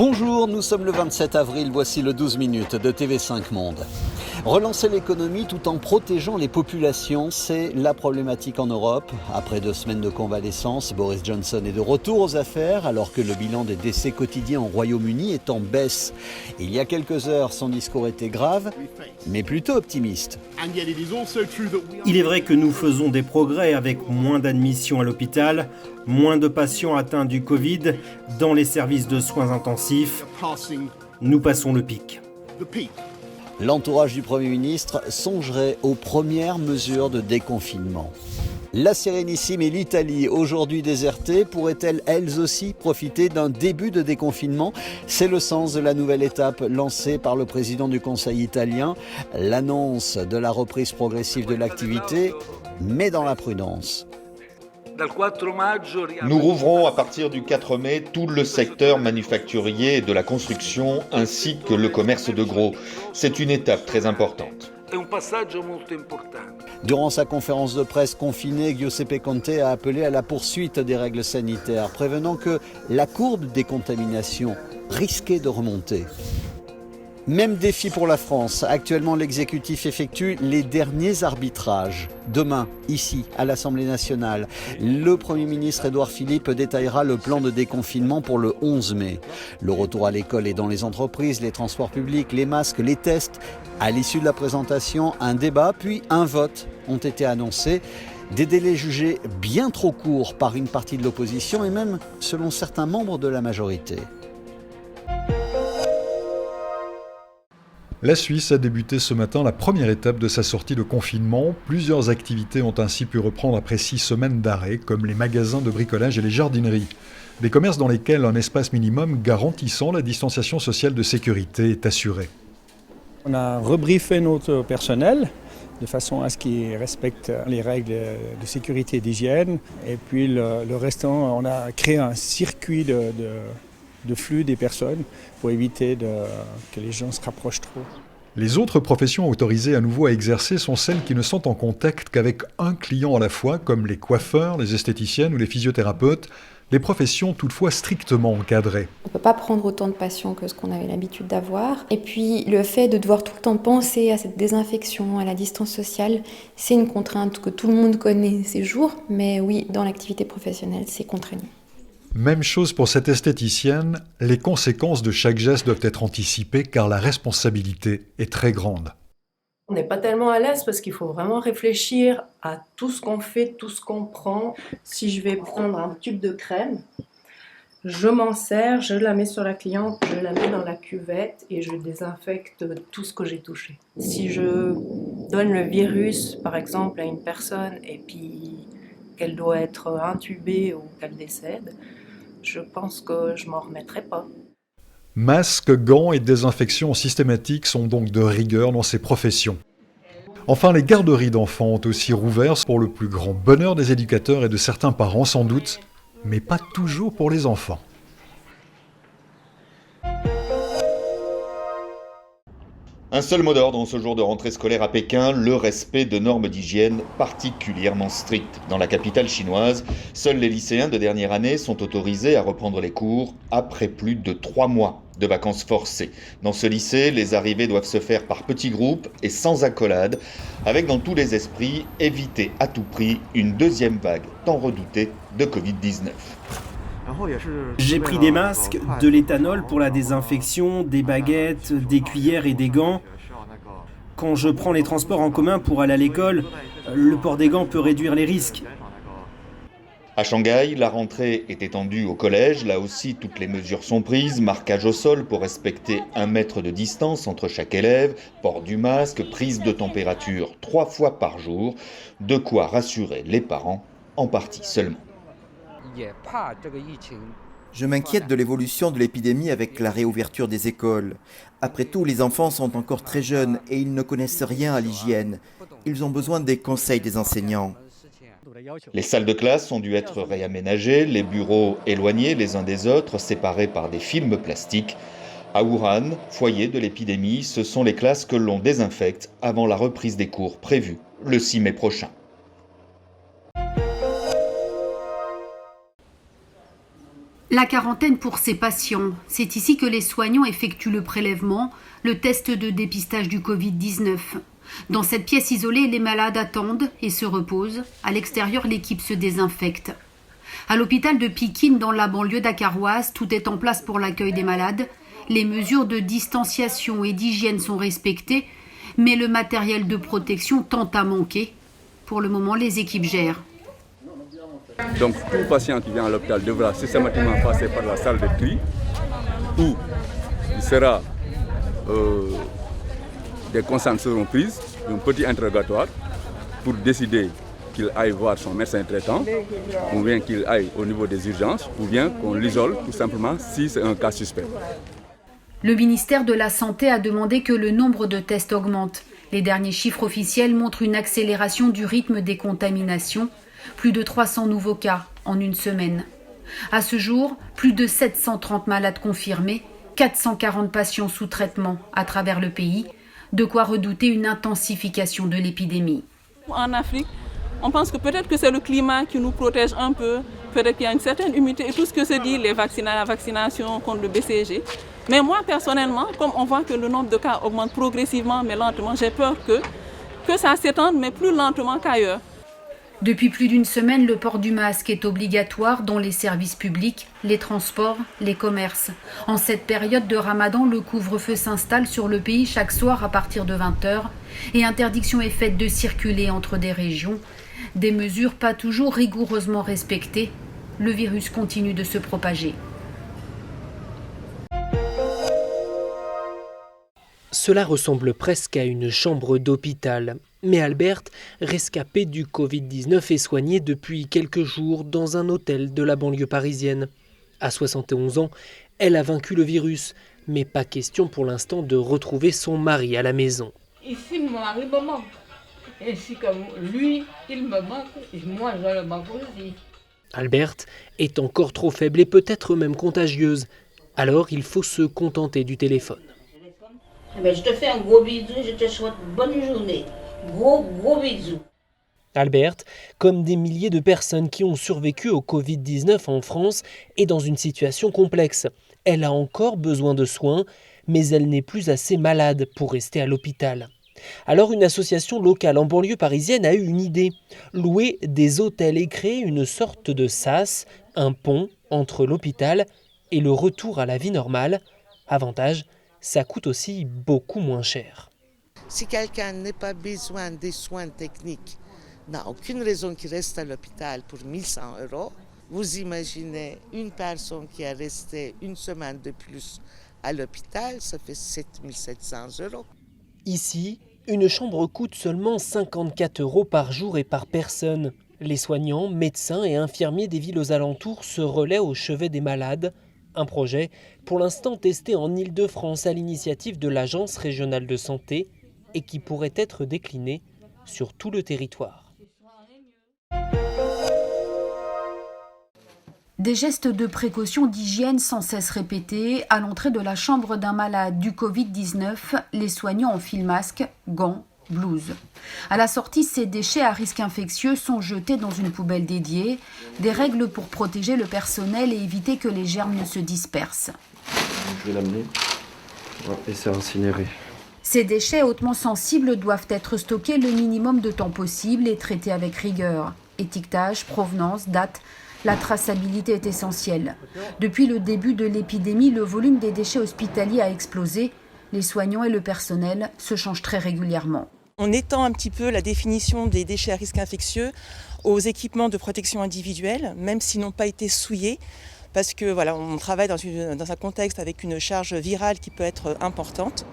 Bonjour, nous sommes le 27 avril, voici le 12 minutes de TV5 Monde. Relancer l'économie tout en protégeant les populations, c'est la problématique en Europe. Après 2 semaines de convalescence, Boris Johnson est de retour aux affaires alors que le bilan des décès quotidiens au Royaume-Uni est en baisse. Il y a quelques heures, son discours était grave, mais plutôt optimiste. Il est vrai que nous faisons des progrès avec moins d'admissions à l'hôpital, moins de patients atteints du Covid dans les services de soins intensifs. Nous passons le pic. L'entourage du Premier ministre songerait aux premières mesures de déconfinement. La Sérénissime et l'Italie, aujourd'hui désertées, pourraient-elles elles aussi profiter d'un début de déconfinement ? C'est le sens de la nouvelle étape lancée par le président du Conseil italien, l'annonce de la reprise progressive de l'activité, mais dans la prudence. Nous rouvrons à partir du 4 mai tout le secteur manufacturier et de la construction ainsi que le commerce de gros. C'est une étape très importante. Durant sa conférence de presse confinée, Giuseppe Conte a appelé à la poursuite des règles sanitaires, prévenant que la courbe des contaminations risquait de remonter. Même défi pour la France. Actuellement, l'exécutif effectue les derniers arbitrages. Demain, ici, à l'Assemblée nationale, le Premier ministre Édouard Philippe détaillera le plan de déconfinement pour le 11 mai. Le retour à l'école et dans les entreprises, les transports publics, les masques, les tests. À l'issue de la présentation, un débat puis un vote ont été annoncés. Des délais jugés bien trop courts par une partie de l'opposition et même selon certains membres de la majorité. La Suisse a débuté ce matin la première étape de sa sortie de confinement. Plusieurs activités ont ainsi pu reprendre après 6 semaines d'arrêt, comme les magasins de bricolage et les jardineries. Des commerces dans lesquels un espace minimum garantissant la distanciation sociale de sécurité est assuré. On a rebriefé notre personnel de façon à ce qu'ils respectent les règles de sécurité et d'hygiène. Et puis le restant, on a créé un circuit de flux des personnes pour éviter que les gens se rapprochent trop. Les autres professions autorisées à nouveau à exercer sont celles qui ne sont en contact qu'avec un client à la fois, comme les coiffeurs, les esthéticiennes ou les physiothérapeutes, des professions toutefois strictement encadrées. On ne peut pas prendre autant de patients que ce qu'on avait l'habitude d'avoir. Et puis le fait de devoir tout le temps penser à cette désinfection, à la distance sociale, c'est une contrainte que tout le monde connaît ces jours, mais oui, dans l'activité professionnelle, c'est contraignant. Même chose pour cette esthéticienne, les conséquences de chaque geste doivent être anticipées car la responsabilité est très grande. On n'est pas tellement à l'aise parce qu'il faut vraiment réfléchir à tout ce qu'on fait, tout ce qu'on prend. Si je vais prendre un tube de crème, je m'en sers, je la mets sur la cliente, je la mets dans la cuvette et je désinfecte tout ce que j'ai touché. Si je donne le virus, par exemple, à une personne et puis qu'elle doit être intubée ou qu'elle décède, je pense que je m'en remettrai pas. Masques, gants et désinfection systématiques sont donc de rigueur dans ces professions. Enfin, les garderies d'enfants ont aussi rouvert pour le plus grand bonheur des éducateurs et de certains parents sans doute, mais pas toujours pour les enfants. Un seul mot d'ordre en ce jour de rentrée scolaire à Pékin, le respect de normes d'hygiène particulièrement strictes. Dans la capitale chinoise, seuls les lycéens de dernière année sont autorisés à reprendre les cours après plus de 3 mois de vacances forcées. Dans ce lycée, les arrivées doivent se faire par petits groupes et sans accolade, avec dans tous les esprits éviter à tout prix une deuxième vague tant redoutée de Covid-19. J'ai pris des masques, de l'éthanol pour la désinfection, des baguettes, des cuillères et des gants. Quand je prends les transports en commun pour aller à l'école, le port des gants peut réduire les risques. À Shanghai, la rentrée est étendue au collège. Là aussi, toutes les mesures sont prises. Marquage au sol pour respecter 1 mètre de distance entre chaque élève, port du masque, prise de température 3 fois par jour. De quoi rassurer les parents, en partie seulement. Je m'inquiète de l'évolution de l'épidémie avec la réouverture des écoles. Après tout, les enfants sont encore très jeunes et ils ne connaissent rien à l'hygiène. Ils ont besoin des conseils des enseignants. Les salles de classe ont dû être réaménagées, les bureaux éloignés les uns des autres, séparés par des films plastiques. À Wuhan, foyer de l'épidémie, ce sont les classes que l'on désinfecte avant la reprise des cours prévue le 6 mai prochain. La quarantaine pour ces patients. C'est ici que les soignants effectuent le prélèvement, le test de dépistage du Covid-19. Dans cette pièce isolée, les malades attendent et se reposent. À l'extérieur, l'équipe se désinfecte. À l'hôpital de Pikine, dans la banlieue dakaroise, tout est en place pour l'accueil des malades. Les mesures de distanciation et d'hygiène sont respectées, mais le matériel de protection tend à manquer. Pour le moment, les équipes gèrent. Donc tout patient qui vient à l'hôpital devra systématiquement passer par la salle de tri où il sera, des consignes seront prises, un petit interrogatoire pour décider qu'il aille voir son médecin traitant ou bien qu'il aille au niveau des urgences ou bien qu'on l'isole tout simplement si c'est un cas suspect. Le ministère de la Santé a demandé que le nombre de tests augmente. Les derniers chiffres officiels montrent une accélération du rythme des contaminations. Plus de 300 nouveaux cas en une semaine. À ce jour, plus de 730 malades confirmés, 440 patients sous traitement à travers le pays, de quoi redouter une intensification de l'épidémie. En Afrique, on pense que peut-être que c'est le climat qui nous protège un peu, peut-être qu'il y a une certaine humidité et tout ce que se dit, la vaccination contre le BCG. Mais moi, personnellement, comme on voit que le nombre de cas augmente progressivement mais lentement, j'ai peur que ça s'étende, mais plus lentement qu'ailleurs. Depuis plus d'une semaine, le port du masque est obligatoire dans les services publics, les transports, les commerces. En cette période de Ramadan, le couvre-feu s'installe sur le pays chaque soir à partir de 20h et interdiction est faite de circuler entre des régions. Des mesures pas toujours rigoureusement respectées. Le virus continue de se propager. Cela ressemble presque à une chambre d'hôpital. Mais Alberte, rescapée du Covid-19, est soignée depuis quelques jours dans un hôtel de la banlieue parisienne. À 71 ans, elle a vaincu le virus, mais pas question pour l'instant de retrouver son mari à la maison. Ici, mon mari me manque. Ainsi comme lui, il me manque, et moi je le manque aussi. Alberte est encore trop faible et peut-être même contagieuse. Alors il faut se contenter du téléphone. Je te fais un gros bisou, je te souhaite bonne journée. Gros bisous. Alberte, comme des milliers de personnes qui ont survécu au Covid-19 en France, est dans une situation complexe. Elle a encore besoin de soins, mais elle n'est plus assez malade pour rester à l'hôpital. Alors une association locale en banlieue parisienne a eu une idée. Louer des hôtels et créer une sorte de sas, un pont entre l'hôpital et le retour à la vie normale. Avantage, ça coûte aussi beaucoup moins cher. Si quelqu'un n'a pas besoin des soins techniques, n'a aucune raison qu'il reste à l'hôpital pour 1 100 €, vous imaginez une personne qui est restée une semaine de plus à l'hôpital, ça fait 7 700 €. Ici, une chambre coûte seulement 54 € par jour et par personne. Les soignants, médecins et infirmiers des villes aux alentours se relaient au chevet des malades. Un projet pour l'instant testé en Île-de-France à l'initiative de l'Agence régionale de santé et qui pourrait être décliné sur tout le territoire. Des gestes de précaution d'hygiène sans cesse répétés. À l'entrée de la chambre d'un malade du Covid-19, les soignants enfilent masques, gants, blouse. À la sortie, ces déchets à risque infectieux sont jetés dans une poubelle dédiée. Des règles pour protéger le personnel et éviter que les germes ne se dispersent. Je vais l'amener et c'est incinéré. Ces déchets hautement sensibles doivent être stockés le minimum de temps possible et traités avec rigueur. Étiquetage, provenance, date, la traçabilité est essentielle. Depuis le début de l'épidémie, le volume des déchets hospitaliers a explosé. Les soignants et le personnel se changent très régulièrement. On étend un petit peu la définition des déchets à risque infectieux aux équipements de protection individuelle, même s'ils n'ont pas été souillés, parce que voilà, on travaille dans un contexte avec une charge virale qui peut être importante.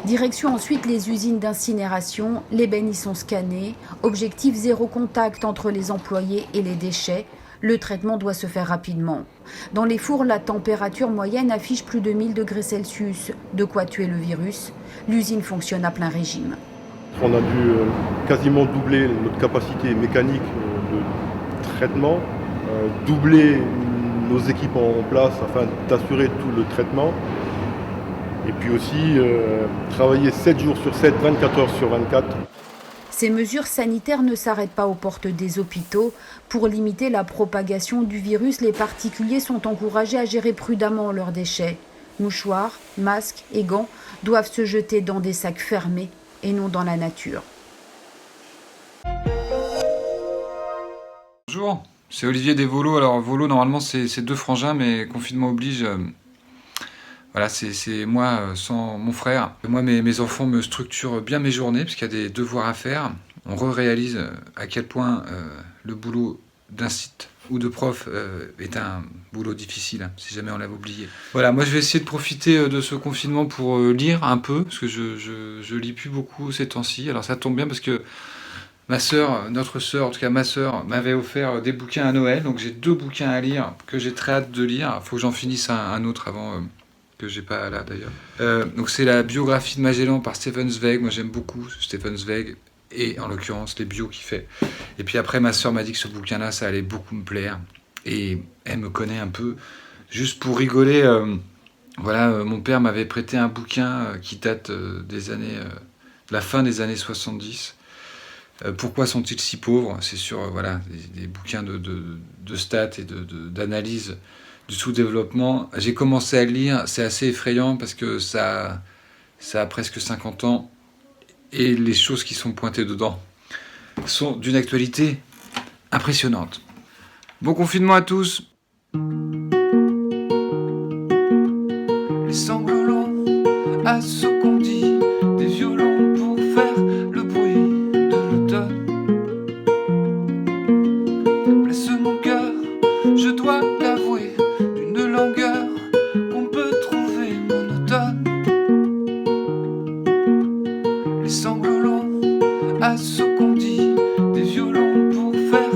Direction ensuite les usines d'incinération, les bennes y sont scannés. Objectif 0 contact entre les employés et les déchets. Le traitement doit se faire rapidement. Dans les fours, la température moyenne affiche plus de 1000 degrés Celsius, de quoi tuer le virus. L'usine fonctionne à plein régime. On a dû quasiment doubler notre capacité mécanique de traitement, doubler nos équipements en place afin d'assurer tout le traitement. Et puis aussi travailler 7 jours sur 7, 24 heures sur 24. Ces mesures sanitaires ne s'arrêtent pas aux portes des hôpitaux. Pour limiter la propagation du virus, les particuliers sont encouragés à gérer prudemment leurs déchets. Mouchoirs, masques et gants doivent se jeter dans des sacs fermés et non dans la nature. Bonjour, c'est Olivier des Volos. Alors Volo, normalement c'est 2 frangins, mais confinement oblige. Voilà, c'est moi sans mon frère. Moi, mes enfants me structurent bien mes journées, parce qu'il y a des devoirs à faire. On réalise à quel point le boulot d'un site ou de prof est un boulot difficile, si jamais on l'avait oublié. Voilà, moi je vais essayer de profiter de ce confinement pour lire un peu, parce que je lis plus beaucoup ces temps-ci. Alors ça tombe bien parce que ma sœur, notre sœur, en tout cas ma sœur, m'avait offert des bouquins à Noël, donc j'ai 2 bouquins à lire que j'ai très hâte de lire. Il faut que j'en finisse un autre avant... que j'ai pas là d'ailleurs. Donc c'est la biographie de Magellan par Stefan Zweig. Moi j'aime beaucoup Stefan Zweig et en l'occurrence les bios qu'il fait. Et puis après ma sœur m'a dit que ce bouquin-là ça allait beaucoup me plaire et elle me connaît un peu. Juste pour rigoler, mon père m'avait prêté un bouquin qui date des années, de la fin des années 70. Pourquoi sont-ils si pauvres? C'est sur des bouquins de stats et d'analyse du sous-développement. J'ai commencé à le lire, c'est assez effrayant parce que ça a presque 50 ans et les choses qui sont pointées dedans sont d'une actualité impressionnante. Bon confinement à tous. Les sanglots longs à ce qu'on dit, des violons pour faire le bruit de l'automne. Blesse mon cœur, je dois l'avouer, une langueur qu'on peut trouver monotone. Les sanglots longs à ce qu'on dit, des violons pour faire